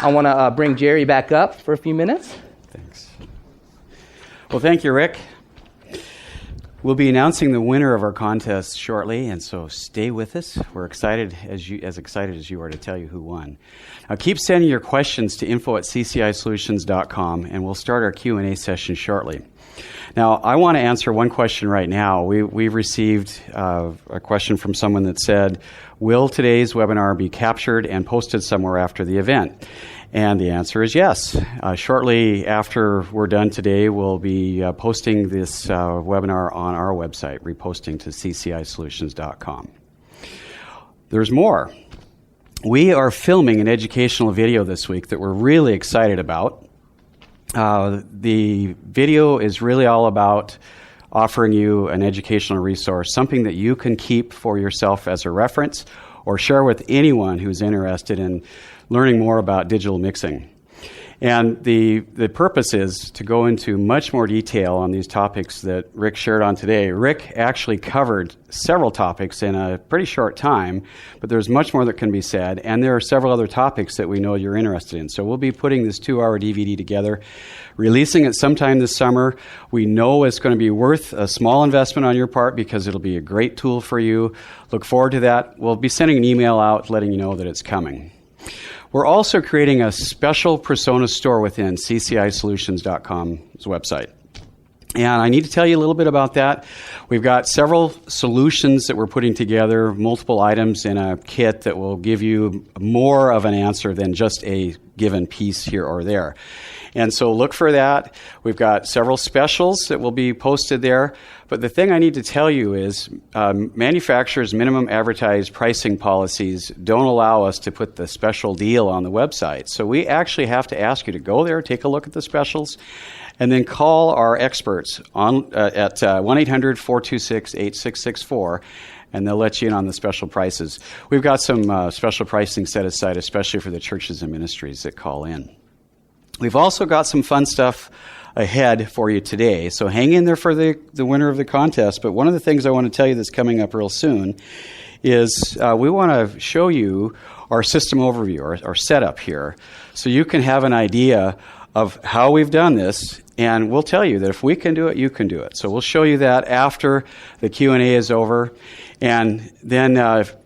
I want to bring Jerry back up for a few minutes. Thanks. Well, thank you, Rick. We'll be announcing the winner of our contest shortly, and so stay with us. We're excited as excited as you are to tell you who won. Now, keep sending your questions to info@ccisolutions.com, and we'll start our Q&A session shortly. Now, I want to answer one question right now. We've received a question from someone that said, will today's webinar be captured and posted somewhere after the event? And the answer is yes. Shortly after we're done today, we'll be posting this webinar on our website, reposting to ccisolutions.com. There's more. We are filming an educational video this week that we're really excited about. The video is really all about offering you an educational resource, something that you can keep for yourself as a reference or share with anyone who's interested in learning more about digital mixing. And the purpose is to go into much more detail on these topics that Rick shared on today. Rick actually covered several topics in a pretty short time, but there's much more that can be said, and there are several other topics that we know you're interested in. So we'll be putting this 2-hour DVD together, releasing it sometime this summer. We know it's going to be worth a small investment on your part because it'll be a great tool for you. Look forward to that. We'll be sending an email out letting you know that it's coming. We're also creating a special PreSonus store within ccisolutions.com's website. And I need to tell you a little bit about that. We've got several solutions that we're putting together, multiple items in a kit that will give you more of an answer than just a given piece here or there. And so look for that. We've got several specials that will be posted there. But the thing I need to tell you is manufacturers' minimum advertised pricing policies don't allow us to put the special deal on the website. So we actually have to ask you to go there, take a look at the specials, and then call our experts on at 1-800-426-8664, and they'll let you in on the special prices. We've got some special pricing set aside, especially for the churches and ministries that call in. We've also got some fun stuff ahead for you today, so hang in there for the winner of the contest. But one of the things I want to tell you that's coming up real soon is we want to show you our system overview, our setup here, so you can have an idea of how we've done this, and we'll tell you that if we can do it, you can do it. So we'll show you that after the Q&A is over, and then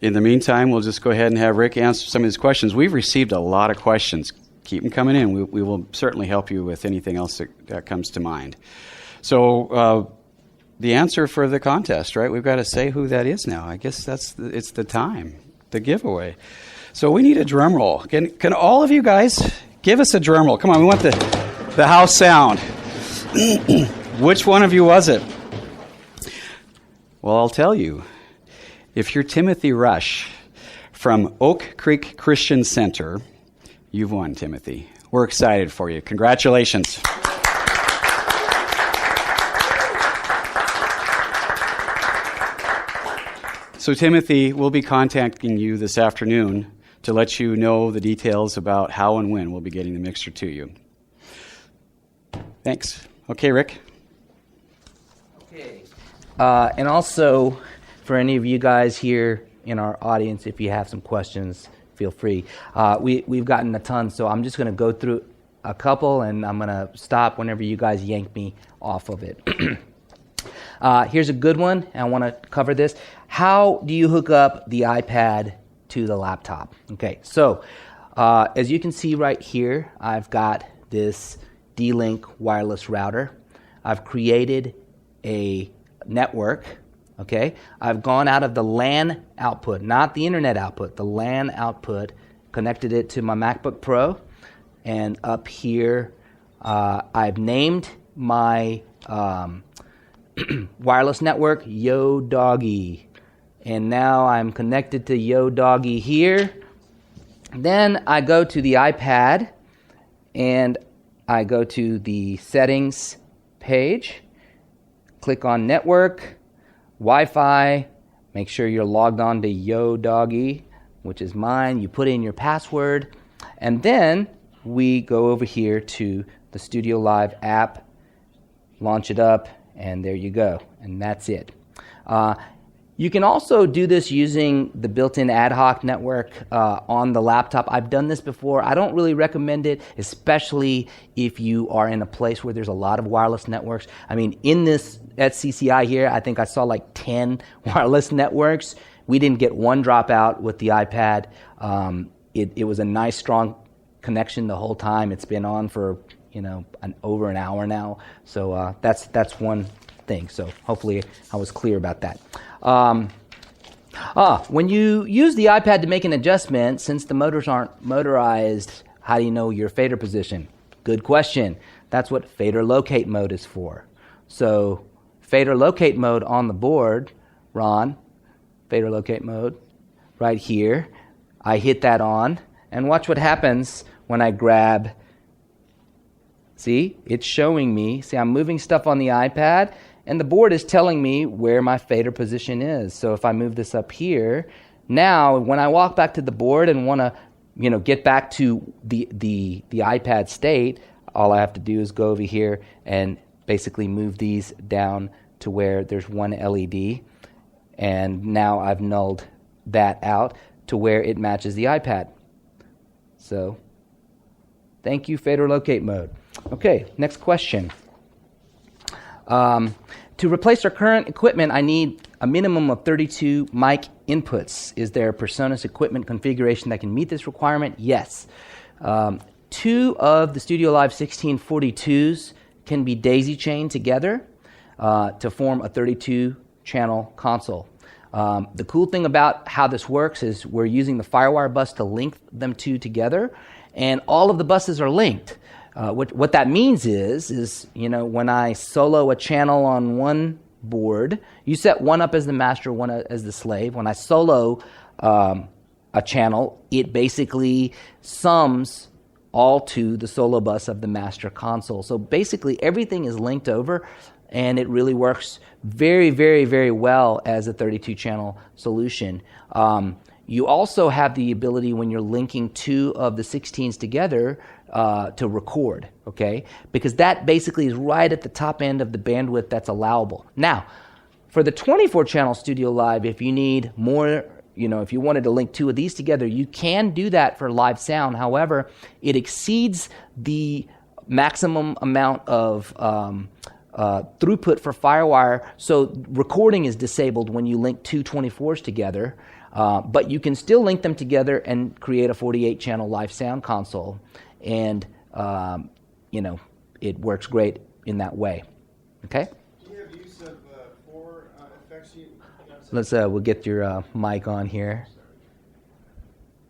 in the meantime, we'll just go ahead and have Rick answer some of these questions. We've received a lot of questions. Keep them coming in. We will certainly help you with anything else that comes to mind. So the answer for the contest, right? We've got to say who that is now. I guess it's the time, the giveaway. So we need a drum roll. Can all of you guys give us a drum roll? Come on, we want the house sound. Which one of you was it? Well, I'll tell you. If you're Timothy Rush from Oak Creek Christian Center, you've won, Timothy. We're excited for you. Congratulations. So, Timothy, we'll be contacting you this afternoon to let you know the details about how and when we'll be getting the mixer to you. Thanks. Okay, Rick? Okay. And also, for any of you guys here in our audience, if you have some questions, feel free. We've gotten a ton, so I'm just going to go through a couple, and I'm going to stop whenever you guys yank me off of it. Here's a good one, and I want to cover this. How do you hook up the iPad to the laptop? Okay, so as you can see right here, I've got this D-Link wireless router. I've created a network. Okay, I've gone out of the LAN output, not the internet output, the LAN output, connected it to my MacBook Pro, and up here I've named my wireless network Yo Doggy, and now I'm connected to Yo Doggy here. Then I go to the iPad, and I go to the settings page, click on network, Wi-Fi, make sure you're logged on to Yo Doggy, which is mine. You put in your password, and then we go over here to the StudioLive app, launch it up, and there you go, and that's it. You can also do this using the built-in ad hoc network on the laptop. I've done this before. I don't really recommend it, especially if you are in a place where there's a lot of wireless networks. I mean, in this, at CCI here, I think I saw like 10 wireless networks. We didn't get one dropout with the iPad. It was a nice, strong connection the whole time. It's been on for, over an hour now. So that's one thing. So hopefully I was clear about that. When you use the iPad to make an adjustment, since the motors aren't motorized, how do you know your fader position? Good question. That's what fader locate mode is for. So fader locate mode on the board, Ron, fader locate mode, right here. I hit that on, and watch what happens when I grab. See, it's showing me. See, I'm moving stuff on the iPad, and the board is telling me where my fader position is. So if I move this up here, now when I walk back to the board and want to, get back to the iPad state, all I have to do is go over here and basically move these down to where there's one LED, and now I've nulled that out to where it matches the iPad. So, thank you, fader locate mode. Okay, next question. To replace our current equipment, I need a minimum of 32 mic inputs. Is there a PreSonus equipment configuration that can meet this requirement? Yes. 2 of the StudioLive 1642s can be daisy-chained together to form a 32-channel console. The cool thing about how this works is we're using the FireWire bus to link them two together, and all of the buses are linked. What that means is when I solo a channel on one board, you set one up as the master, one as the slave. When I solo a channel, it basically sums all to the solo bus of the master console. So basically everything is linked over, and it really works very, very, very well as a 32-channel solution. You also have the ability, when you're linking 2 of the 16s together, to record, okay? Because that basically is right at the top end of the bandwidth that's allowable. Now, for the 24-channel StudioLive, if you need more, if you wanted to link 2 of these together, you can do that for live sound. However, it exceeds the maximum amount of throughput for FireWire, so recording is disabled when you link 2 24s together, but you can still link them together and create a 48-channel live sound console, and it works great in that way. Okay? Do you have use of 4 effects? We'll get your mic on here.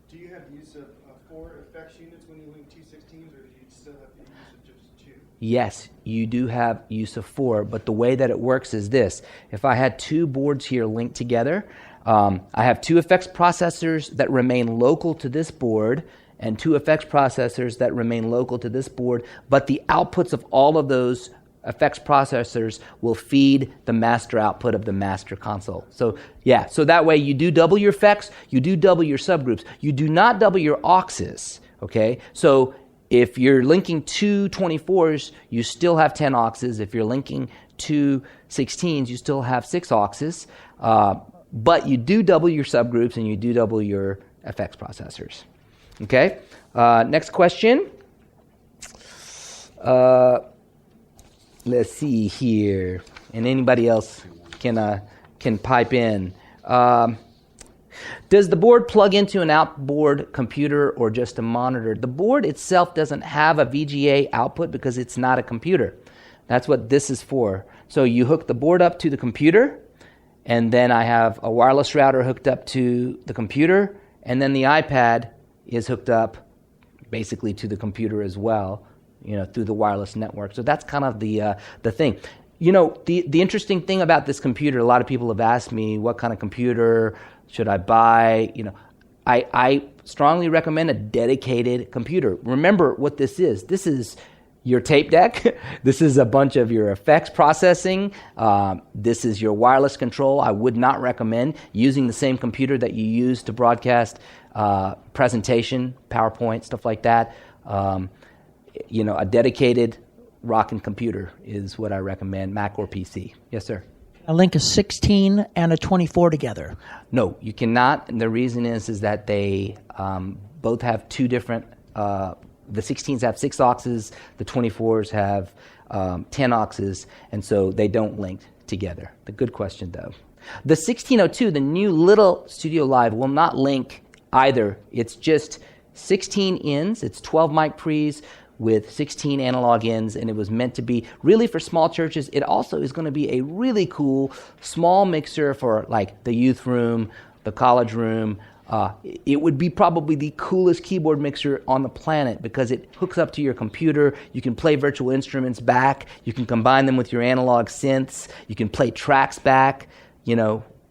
Do you have use of 4 effects units when you link 2 16s, or do you still have the use of just 2? Yes, you do have use of 4, but the way that it works is this. If I had 2 boards here linked together, I have 2 effects processors that remain local to this board and 2 effects processors that remain local to this board, but the outputs of all of those effects processors will feed the master output of the master console. So that way you do double your effects, you do double your subgroups. You do not double your auxes, okay? So if you're linking 2 24s, you still have 10 auxes. If you're linking 2 16s, you still have 6 auxes. But you do double your subgroups and you do double your effects processors. Okay? Next question. Let's see here. And anybody else can pipe in. Does the board plug into an outboard computer or just a monitor? The board itself doesn't have a VGA output because it's not a computer. That's what this is for. So you hook the board up to the computer, and then I have a wireless router hooked up to the computer, and then the iPad is hooked up basically to the computer as well, through the wireless network. So that's kind of the thing. The interesting thing about this computer, a lot of people have asked me, what kind of computer should I buy? I strongly recommend a dedicated computer. Remember what this is. This is your tape deck. This is a bunch of your effects processing. This is your wireless control. I would not recommend using the same computer that you use to broadcast presentation, PowerPoint, stuff like that. A dedicated rocking computer is what I recommend, Mac or PC. Yes, sir. Can I link a 16 and a 24 together? No, you cannot. And the reason is that they both have two different. The 16s have 6 auxes. The 24s have 10 auxes, and so they don't link together. The good question, though. The 1602, the new little StudioLive, will not link either. It's just 16 ins. It's 12 mic pre's with 16 analog ins, and it was meant to be really for small churches. It also is going to be a really cool small mixer for like the youth room, the college room. It would be probably the coolest keyboard mixer on the planet because it hooks up to your computer. You can play virtual instruments back. You can combine them with your analog synths. You can play tracks back,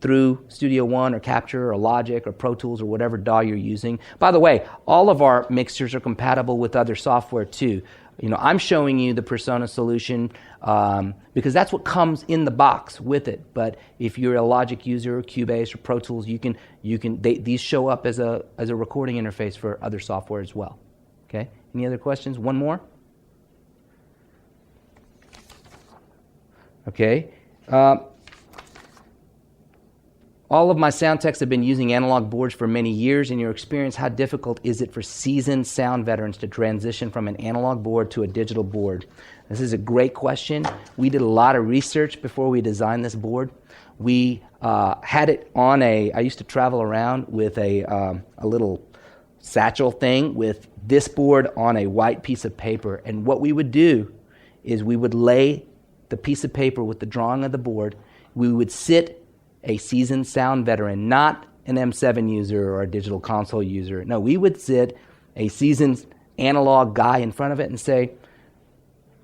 through Studio One or Capture or Logic or Pro Tools or whatever DAW you're using. By the way, all of our mixers are compatible with other software too. I'm showing you the PreSonus solution because that's what comes in the box with it. But if you're a Logic user or Cubase or Pro Tools, these show up as a recording interface for other software as well. Okay. Any other questions? One more. Okay. All of my sound techs have been using analog boards for many years. In your experience, how difficult is it for seasoned sound veterans to transition from an analog board to a digital board? This is a great question. We did a lot of research before we designed this board. We had it on I used to travel around with a little satchel thing with this board on a white piece of paper. And what we would do is we would lay the piece of paper with the drawing of the board. We would sit a seasoned sound veteran, not an M7 user or a digital console user. No, we would sit a seasoned analog guy in front of it and say,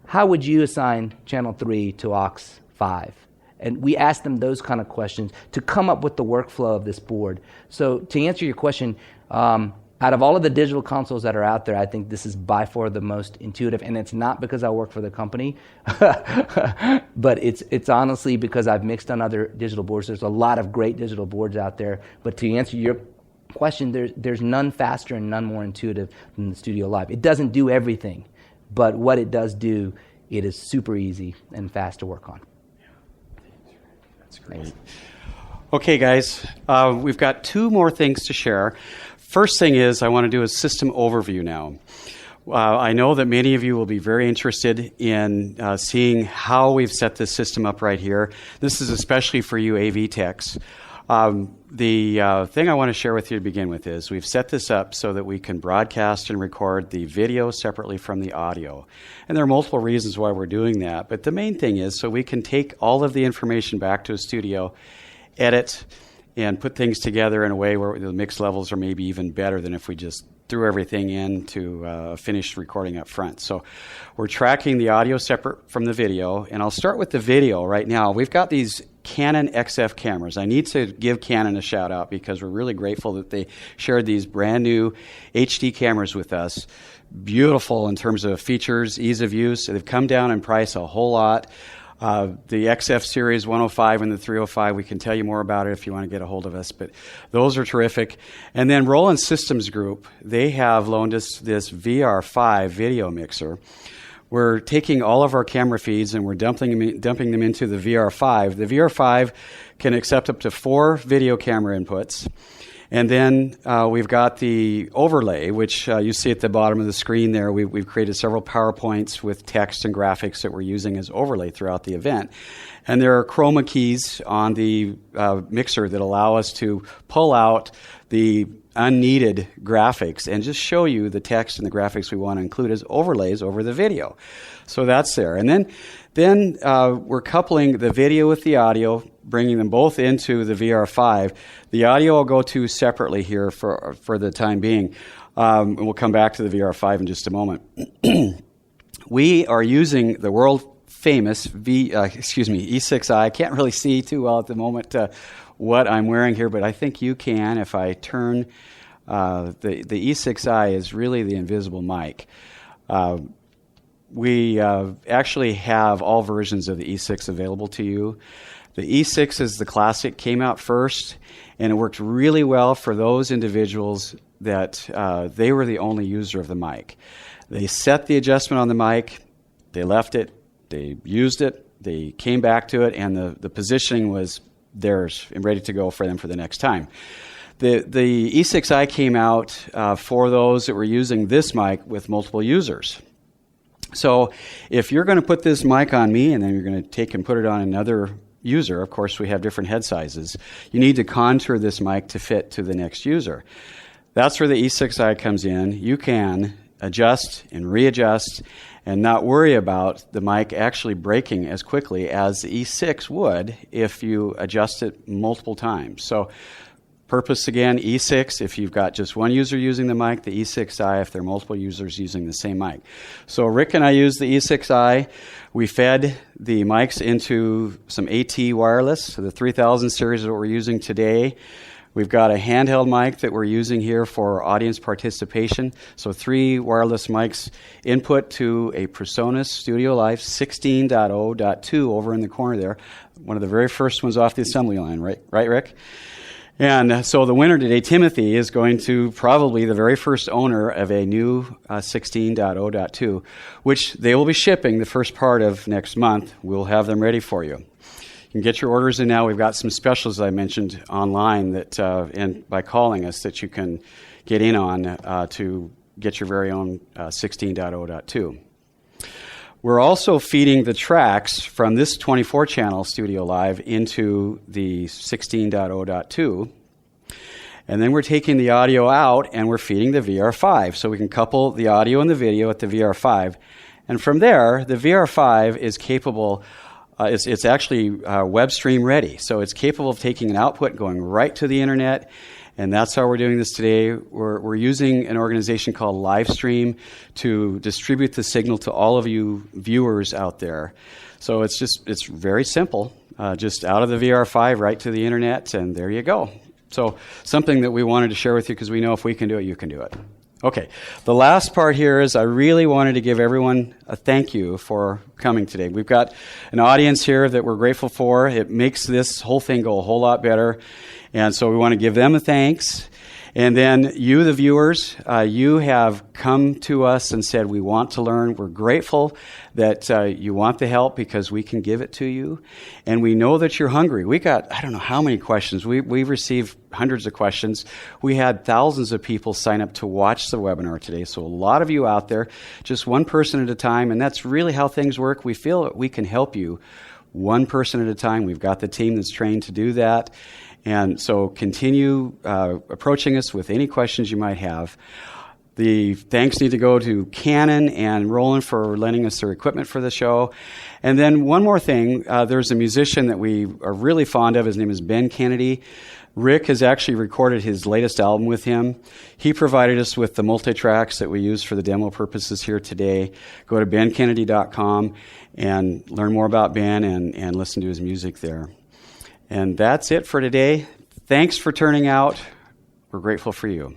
how would you assign channel 3 to aux 5? And we asked them those kind of questions to come up with the workflow of this board. So to answer your question, out of all of the digital consoles that are out there, I think this is by far the most intuitive, and it's not because I work for the company, but it's honestly because I've mixed on other digital boards. There's a lot of great digital boards out there, but to answer your question, there's none faster and none more intuitive than the StudioLive. It doesn't do everything, but what it does do, it is super easy and fast to work on. That's great. Okay, guys, we've got 2 more things to share. First thing is I want to do a system overview now. I know that many of you will be very interested in seeing how we've set this system up right here. This is especially for you AV techs. The thing I want to share with you to begin with is we've set this up so that we can broadcast and record the video separately from the audio. And there are multiple reasons why we're doing that, but the main thing is so we can take all of the information back to a studio, edit, and put things together in a way where the mix levels are maybe even better than if we just threw everything into a finished recording up front. So we're tracking the audio separate from the video, and I'll start with the video right now. We've got these Canon XF cameras. I need to give Canon a shout out because we're really grateful that they shared these brand new HD cameras with us. Beautiful in terms of features, ease of use. They've come down in price a whole lot. The XF Series 105 and the 305, we can tell you more about it if you want to get a hold of us, but those are terrific. And then Roland Systems Group, they have loaned us this VR5 video mixer. We're taking all of our camera feeds and we're dumping them into the VR5. The VR5 can accept up to 4 video camera inputs. And then we've got the overlay, which you see at the bottom of the screen there. We've created several PowerPoints with text and graphics that we're using as overlay throughout the event. And there are chroma keys on the mixer that allow us to pull out the unneeded graphics and just show you the text and the graphics we want to include as overlays over the video. So that's there. And then we're coupling the video with the audio, bringing them both into the VR5. The audio I'll go to separately here for the time being. And we'll come back to the VR5 in just a moment. We are using the world famous E6i. I can't really see too well at the moment what I'm wearing here, but I think you can if I turn. The E6i is really the invisible mic. We actually have all versions of the E6 available to you. The E6 is the classic, came out first, and it worked really well for those individuals that they were the only user of the mic. They set the adjustment on the mic, they left it, they used it, They came back to it, and the positioning was theirs and ready to go for them for the next time. The E6i came out for those that were using this mic with multiple users. So if you're going to put this mic on me and then you're going to take and put it on another user, of course we have different head sizes, you need to contour this mic to fit to the next user. That's where the E6i comes in. You can adjust and readjust and not worry about the mic actually breaking as quickly as the E6 would if you adjust it multiple times. So purpose again, E6 if you've got just one user using the mic, the E6i if there are multiple users using the same mic. So Rick and I used the E6i. We fed the mics into some AT wireless, so the 3000 series that we're using today. We've got a handheld mic that we're using here for audience participation. So 3 wireless mics input to a PreSonus StudioLive 16.0.2 over in the corner there. One of the very first ones off the assembly line, right, Rick? And so the winner today, Timothy, is going to probably the very first owner of a new 16.0.2, which they will be shipping the first part of next month. We'll have them ready for you. You can get your orders in now. We've got some specials I mentioned online that, and by calling us, that you can get in on to get your very own 16.0.2. We're also feeding the tracks from this 24-channel StudioLive into the 16.0.2. And then we're taking the audio out and we're feeding the VR5. So we can couple the audio and the video at the VR5. And from there, the VR5 is capable, it's actually web stream ready. So it's capable of taking an output, going right to the internet. And that's how we're doing this today. We're using an organization called Livestream to distribute the signal to all of you viewers out there. So it's very simple. Just out of the VR5 right to the internet, and there you go. So something that we wanted to share with you because we know if we can do it, you can do it. Okay, the last part here is I really wanted to give everyone a thank you for coming today. We've got an audience here that we're grateful for. It makes this whole thing go a whole lot better. And so we want to give them a thanks. And then you, the viewers, you have come to us and said, we want to learn. We're grateful that you want the help because we can give it to you. And we know that you're hungry. We got, I don't know how many questions. We've received hundreds of questions. We had thousands of people sign up to watch the webinar today. So a lot of you out there, just one person at a time. And that's really how things work. We feel that we can help you one person at a time. We've got the team that's trained to do that. And so continue approaching us with any questions you might have. The thanks need to go to Canon and Roland for lending us their equipment for the show. And then one more thing, there's a musician that we are really fond of. His name is Ben Kennedy. Rick has actually recorded his latest album with him. He provided us with the multi-tracks that we use for the demo purposes here today. Go to benkennedy.com and learn more about Ben and listen to his music there. And that's it for today. Thanks for turning out. We're grateful for you.